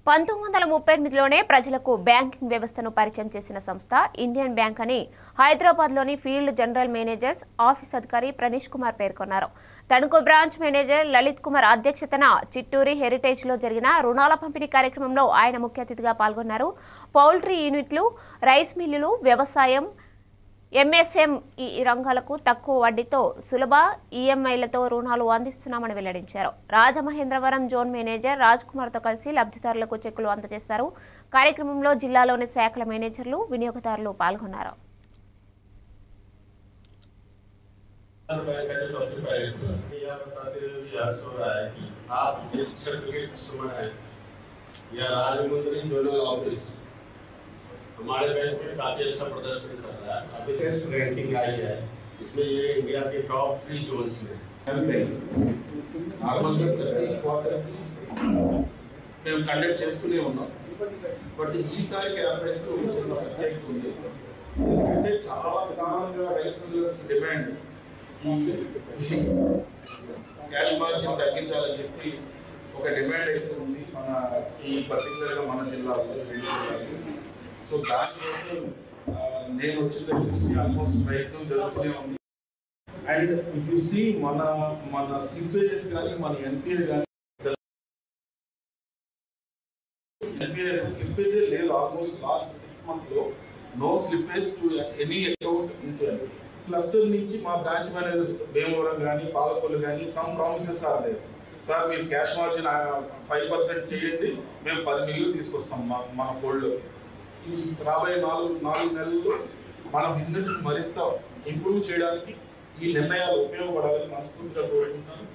1938లోనే ప్రజలకు బ్యాంకింగ్ వ్యవస్థను పరిచయం చేసిన సంస్థ ఇండియన్ బ్యాంక్ అని హైదరాబాద్లోని ఫీల్డ్ జనరల్ మేనేజర్స్ ఆఫీస్ అధికారి ప్రణీష్ కుమార్ పేర్కొన్నారు. తణుకు బ్రాంచ్ మేనేజర్ లలిత్ కుమార్ అధ్యక్షతన చిట్టూరి హెరిటేజ్లో జరిగిన రుణాల పంపిణీ కార్యక్రమంలో ఆయన ముఖ్య అతిథిగా పాల్గొన్నారు. పౌల్ట్రీ యూనిట్లు, రైస్ మిల్లులు, వ్యవసాయం, ఎంఎస్ఎంఈ రంగాలకు తక్కువ వడ్డీతో సులభ ఈఎంఐలతో రుణాలు అందిస్తున్నామని వెల్లడించారు. రాజమహేంద్రవరం జోన్ మేనేజర్ రాజ్ కుమార్తో కలిసి లబ్ధిదారులకు చెక్కులు అందజేశారు. కార్యక్రమంలో జిల్లాలోని శాఖల మేనేజర్లు, వినియోగదారులు పాల్గొన్నారు. हमारे बैंक में काफी अच्छा प्रदर्शन कर रहा है. अभी टेस्ट रैंकिंग आई है, इसमें ये इंडिया के टॉप 3 जोन्स में మేము కండక్ట్ చేస్తూనే ఉన్నాం. బట్ ఈసారి క్యాంపెయిన్ లో చిన్న ప్రత్యేకత ఉంది. ఎందుకంటే చాలా కాలంగా rice millers demand cash margin తగ్గించాలని చెప్పి ఒక డిమాండ్ అయితే ఉంది మన ఈ పర్టికులర్గా మన జిల్లాలో. సో దానికోసం నేను వచ్చిన దగ్గర నుంచి ఆల్మోస్ట్ ప్రయత్నం జరుగుతూనే ఉంది. అండ్ ఇఫ్ యూ సీ మన స్లిప్పేజెస్ కానీ మన ఎన్పిఏ కానీ స్లిప్పేజే లేదు. ఆల్మోస్ట్ లాస్ట్ 6 months లో no slippage to any account into NPA. Cluster నుంచి మా బ్రాంచ్ మేనేజర్స్ భీమవరం కానీ పాలకొల్లు కానీ సమ్ ప్రామిసెస్ ఆర్ లేదు. సార్ మీరు క్యాష్ మార్జిన్ 5% చేయండి, మేము 10 million తీసుకొస్తాం మన ఫోల్డ్లో. ఈ రాబోయే 4 నెలల్లో మన బిజినెస్ మరింత ఇంప్రూవ్ చేయడానికి ఈ నిర్ణయాలు ఉపయోగపడాలని మనస్ఫూర్తిగా కోరుకుంటున్నాను.